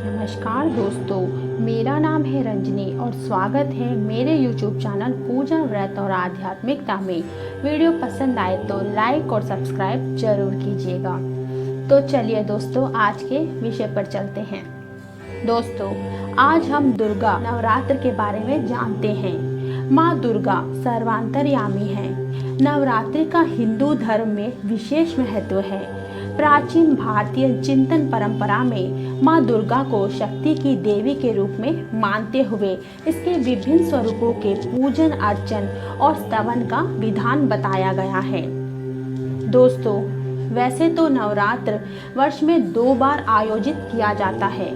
नमस्कार दोस्तों, मेरा नाम है रंजनी और स्वागत है मेरे YouTube चैनल पूजा व्रत और आध्यात्मिकता में। वीडियो पसंद आए तो लाइक और सब्सक्राइब जरूर कीजिएगा। तो चलिए दोस्तों, आज के विषय पर चलते हैं। दोस्तों, आज हम दुर्गा नवरात्र के बारे में जानते हैं। माँ दुर्गा सर्वांतर्यामी है। नवरात्रि का हिंदू धर्म में विशेष महत्व है। प्राचीन भारतीय चिंतन परंपरा में माँ दुर्गा को शक्ति की देवी के रूप में मानते हुए इसके विभिन्न स्वरूपों के पूजन अर्चन और स्तवन का विधान बताया गया है। दोस्तों, वैसे तो नवरात्र वर्ष में 2 बार आयोजित किया जाता है।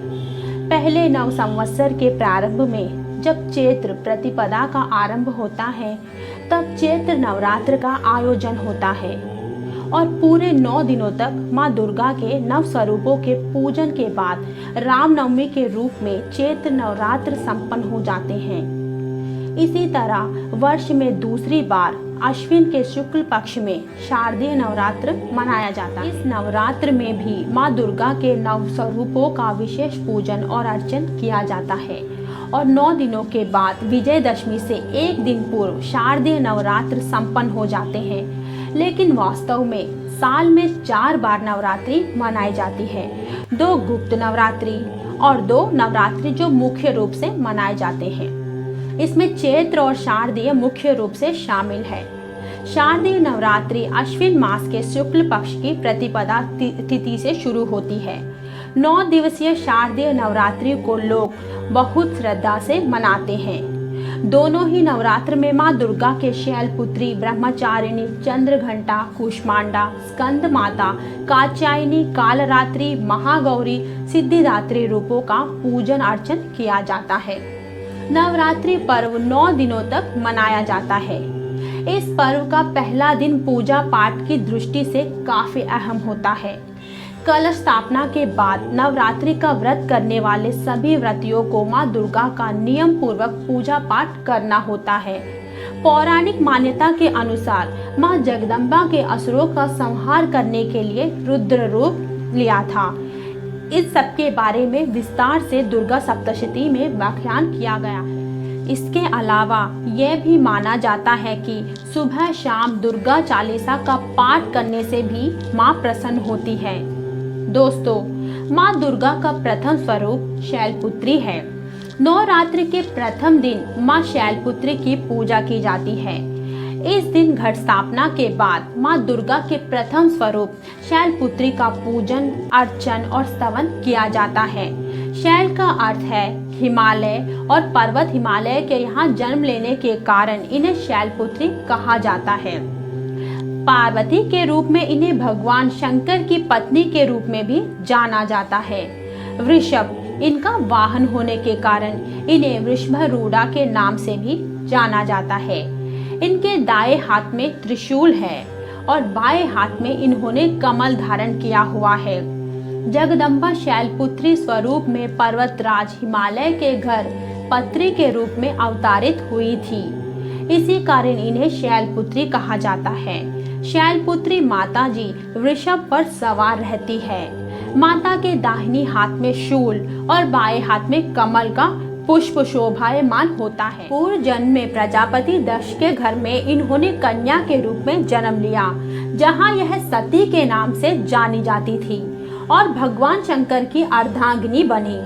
पहले नव संवत्सर के प्रारंभ में जब चैत्र प्रतिपदा का आरंभ होता है, तब चैत्र नवरात्र का आयोजन होता है और पूरे 9 दिनों तक माँ दुर्गा के नव स्वरूपों के पूजन के बाद रामनवमी के रूप में चैत्र नवरात्र संपन्न हो जाते हैं। इसी तरह वर्ष में दूसरी बार अश्विन के शुक्ल पक्ष में शारदीय नवरात्र मनाया जाता है। इस नवरात्र में भी माँ दुर्गा के नव स्वरूपों का विशेष पूजन और अर्चन किया जाता है और 9 दिनों के बाद विजयदशमी से एक दिन पूर्व शारदीय नवरात्र संपन्न हो जाते हैं। लेकिन वास्तव में साल में 4 बार नवरात्रि मनाई जाती है। 2 गुप्त नवरात्रि और 2 नवरात्रि जो मुख्य रूप से मनाए जाते हैं। इसमें चैत्र और शारदीय मुख्य रूप से शामिल है। शारदीय नवरात्रि अश्विन मास के शुक्ल पक्ष की प्रतिपदा तिथि से शुरू होती है। 9 दिवसीय शारदीय नवरात्रि को लोग बहुत श्रद्धा से मनाते हैं। दोनों ही नवरात्र में माँ दुर्गा के शैलपुत्री, ब्रह्मचारिणी, चंद्रघंटा, कूष्मांडा, स्कंद माता, कात्यायनी, कालरात्रि, महागौरी, सिद्धिदात्री रूपों का पूजन अर्चन किया जाता है। नवरात्रि पर्व 9 दिनों तक मनाया जाता है। इस पर्व का पहला दिन पूजा पाठ की दृष्टि से काफी अहम होता है। कलश स्थापना के बाद नवरात्रि का व्रत करने वाले सभी व्रतियों को माँ दुर्गा का नियम पूर्वक पूजा पाठ करना होता है। पौराणिक मान्यता के अनुसार माँ जगदम्बा के असुरों का संहार करने के लिए रुद्र रूप लिया था। इस सब के बारे में विस्तार से दुर्गा सप्तशती में व्याख्यान किया गया है। इसके अलावा यह भी माना जाता है कि सुबह शाम दुर्गा चालीसा का पाठ करने से भी माँ प्रसन्न होती है। दोस्तों, माँ दुर्गा का प्रथम स्वरूप शैलपुत्री है। नवरात्रि के प्रथम दिन माँ शैलपुत्री की पूजा की जाती है। इस दिन घट स्थापना के बाद माँ दुर्गा के प्रथम स्वरूप शैलपुत्री का पूजन अर्चन और स्तवन किया जाता है। शैल का अर्थ है हिमालय और पर्वत हिमालय के यहाँ जन्म लेने के कारण इन्हें शैलपुत्री कहा जाता है। पार्वती के रूप में इन्हें भगवान शंकर की पत्नी के रूप में भी जाना जाता है। वृषभ इनका वाहन होने के कारण इन्हें वृषभारूढ़ा के नाम से भी जाना जाता है। इनके दाएं हाथ में त्रिशूल है और बाएं हाथ में इन्होंने कमल धारण किया हुआ है। जगदम्बा शैलपुत्री स्वरूप में पर्वतराज हिमालय के घर पत्री के रूप में अवतारित हुई थी। इसी कारण इन्हें शैलपुत्री कहा जाता है। शैलपुत्री माता जी वृषभ पर सवार रहती है। माता के दाहिनी हाथ में शूल और बाएं हाथ में कमल का पुष्प शोभायमान होता है। पूर्व जन्म में प्रजापति दक्ष के घर में इन्होंने कन्या के रूप में जन्म लिया, जहां यह सती के नाम से जानी जाती थी और भगवान शंकर की अर्धांगिनी बनी।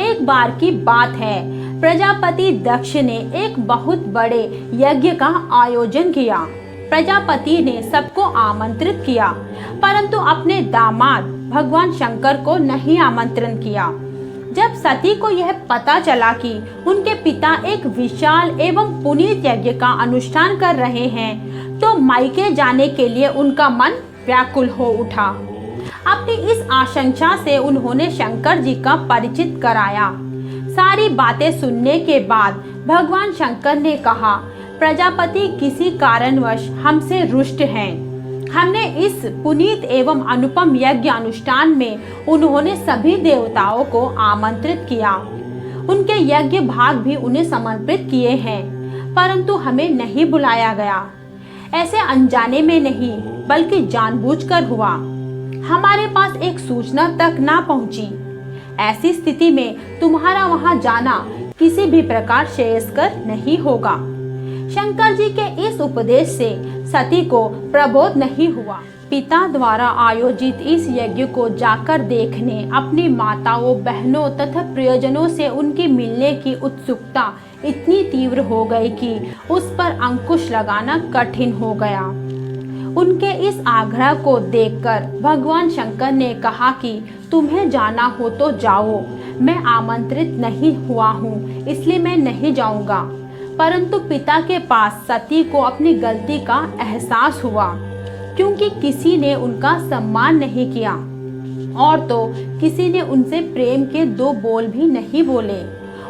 एक बार की बात है, प्रजापति दक्ष ने एक बहुत बड़े यज्ञ का आयोजन किया। प्रजापति ने सबको आमंत्रित किया, परंतु अपने दामाद भगवान शंकर को नहीं आमंत्रण किया। जब सती को यह पता चला कि उनके पिता एक विशाल एवं पुनीत यज्ञ का अनुष्ठान कर रहे हैं, तो मायके जाने के लिए उनका मन व्याकुल हो उठा। अपनी इस आशंका से उन्होंने शंकर जी का परिचित कराया। सारी बातें सुनने के बाद भगवान शंकर ने कहा, प्रजापति किसी कारणवश हमसे रुष्ट हैं। हमने इस पुनीत एवं अनुपम यज्ञ अनुष्ठान में उन्होंने सभी देवताओं को आमंत्रित किया। उनके यज्ञ भाग भी उन्हें समर्पित किए हैं, परंतु हमें नहीं बुलाया गया। ऐसे अनजाने में नहीं, बल्कि जानबूझकर हुआ। हमारे पास एक सूचना तक ना पहुंची। ऐसी स्थिति में तुम्हारा वहां जाना किसी भी प्रकार श्रेयस्कर नहीं होगा। शंकर जी के इस उपदेश से सती को प्रबोध नहीं हुआ। पिता द्वारा आयोजित इस यज्ञ को जाकर देखने अपनी माताओं, बहनों तथा प्रियजनों से उनकी मिलने की उत्सुकता इतनी तीव्र हो गई कि उस पर अंकुश लगाना कठिन हो गया। उनके इस आग्रह को देखकर भगवान शंकर ने कहा कि तुम्हें जाना हो तो जाओ, मैं आमंत्रित नहीं हुआ हूँ इसलिए मैं नहीं जाऊँगा। परंतु पिता के पास सती को अपनी गलती का एहसास हुआ, क्योंकि किसी ने उनका सम्मान नहीं किया और तो किसी ने उनसे प्रेम के दो बोल भी नहीं बोले।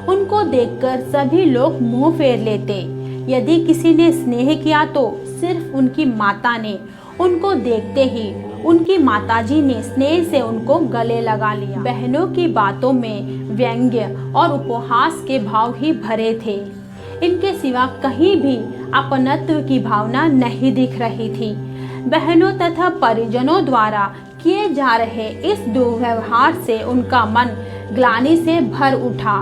उनको देखकर सभी लोग मुंह फेर लेते। यदि किसी ने स्नेह किया तो सिर्फ उनकी माता ने। उनको देखते ही उनकी माताजी ने स्नेह से उनको गले लगा लिया। बहनों की बातों में व्यंग्य और उपहास के भाव ही भरे थे। इनके सिवा कहीं भी अपनत्व की भावना नहीं दिख रही थी। बहनों तथा परिजनों द्वारा किए जा रहे इस दुर्व्यवहार से उनका मन ग्लानि से भर उठा।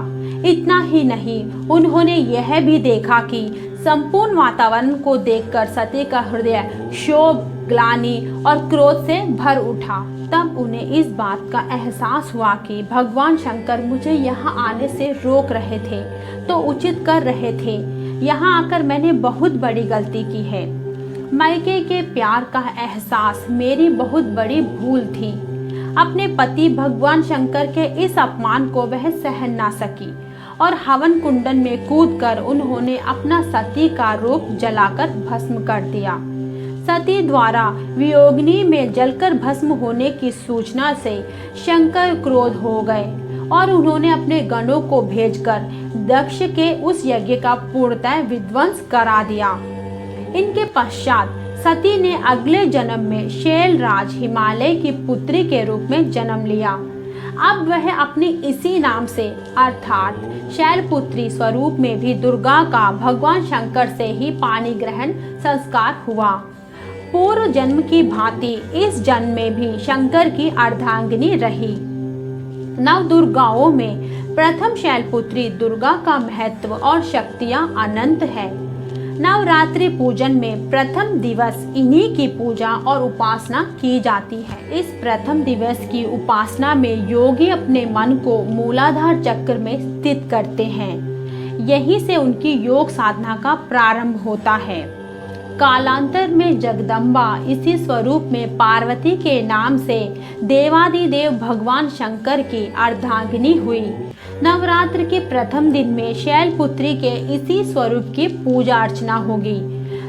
इतना ही नहीं, उन्होंने यह भी देखा कि संपूर्ण वातावरण को देखकर सती का हृदय क्षोभ, ग्लानि और क्रोध से भर उठा। तब उन्हें इस बात का एहसास हुआ कि भगवान शंकर मुझे यहाँ आने से रोक रहे थे तो उचित कर रहे थे। यहाँ आकर मैंने बहुत बड़ी गलती की है। मायके के प्यार का एहसास मेरी बहुत बड़ी भूल थी। अपने पति भगवान शंकर के इस अपमान को वह सहन ना सकी और हवन कुंडन में कूदकर उन्होंने अपना सती का रूप जलाकर भस्म कर दिया। सती द्वारा वियोगिनी में जलकर भस्म होने की सूचना से शंकर क्रोध हो गए और उन्होंने अपने गणों को भेजकर दक्ष के उस यज्ञ का पूर्णतः विध्वंस करा दिया। इनके पश्चात सती ने अगले जन्म में शैलराज हिमालय की पुत्री के रूप में जन्म लिया। अब वह अपनी इसी नाम से अर्थात शैलपुत्री स्वरूप में भी दुर्गा का भगवान शंकर से ही पाणी ग्रहण संस्कार हुआ। पूर्व जन्म की भांति इस जन्म में भी शंकर की अर्धांगिनी रही। नव दुर्गाओं में प्रथम शैलपुत्री दुर्गा का महत्व और शक्तियां अनंत है। नवरात्रि पूजन में प्रथम दिवस इन्हीं की पूजा और उपासना की जाती है। इस प्रथम दिवस की उपासना में योगी अपने मन को मूलाधार चक्र में स्थित करते हैं। यहीं से उनकी योग साधना का प्रारंभ होता है। कालांतर में जगदम्बा इसी स्वरूप में पार्वती के नाम से देवादिदेव भगवान शंकर की अर्धांगिनी हुई। नवरात्र के प्रथम दिन में शैलपुत्री के इसी स्वरूप की पूजा अर्चना होगी।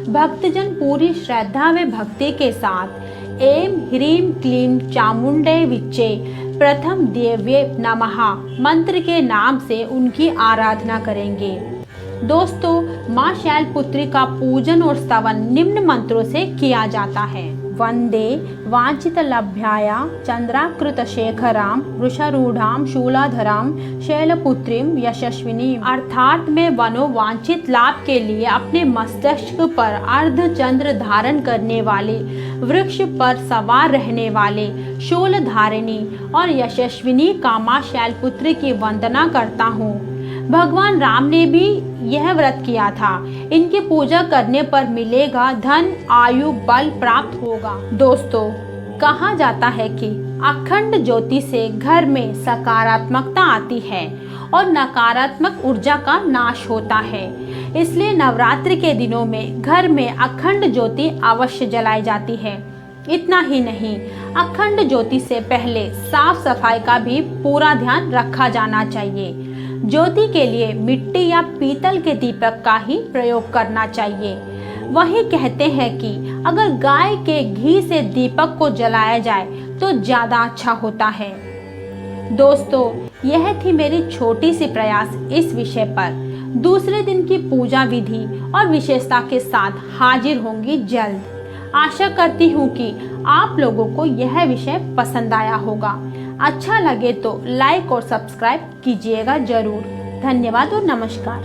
भक्तजन पूरी श्रद्धा व भक्ति के साथ एम ह्रीम क्लीम चामुंडे विच्चे प्रथम देव्ये नमः मंत्र के नाम से उनकी आराधना करेंगे। दोस्तों, माँ शैलपुत्री का पूजन और स्तवन निम्न मंत्रों से किया जाता है। वंदे वांछितलभ्याया चंद्राकृत शेखराम वृषारूढ़ाम शूलाधराम शैलपुत्रीम यशस्विनी। अर्थात मैं मनोवांछित लाभ के लिए अपने मस्तिष्क पर अर्ध चंद्र धारण करने वाले, वृक्ष पर सवार रहने वाले शूलधारिणी और यशस्विनी कामा शैलपुत्री की वंदना करता हूँ। भगवान राम ने भी यह व्रत किया था। इनकी पूजा करने पर मिलेगा धन, आयु, बल प्राप्त होगा। दोस्तों, कहा जाता है कि अखंड ज्योति से घर में सकारात्मकता आती है और नकारात्मक ऊर्जा का नाश होता है। इसलिए नवरात्रि के दिनों में घर में अखंड ज्योति अवश्य जलाई जाती है। इतना ही नहीं, अखंड ज्योति से पहले साफ सफाई का भी पूरा ध्यान रखा जाना चाहिए। ज्योति के लिए मिट्टी या पीतल के दीपक का ही प्रयोग करना चाहिए। वही कहते हैं कि अगर गाय के घी से दीपक को जलाया जाए तो ज़्यादा अच्छा होता है। दोस्तों, यह थी मेरी छोटी सी प्रयास इस विषय पर। दूसरे दिन की पूजा विधि और विशेषता के साथ हाजिर होंगी जल्द। आशा करती हूँ कि आप लोगों को यह विषय पसंद आया होगा। अच्छा लगे तो लाइक और सब्सक्राइब कीजिएगा जरूर। धन्यवाद और नमस्कार।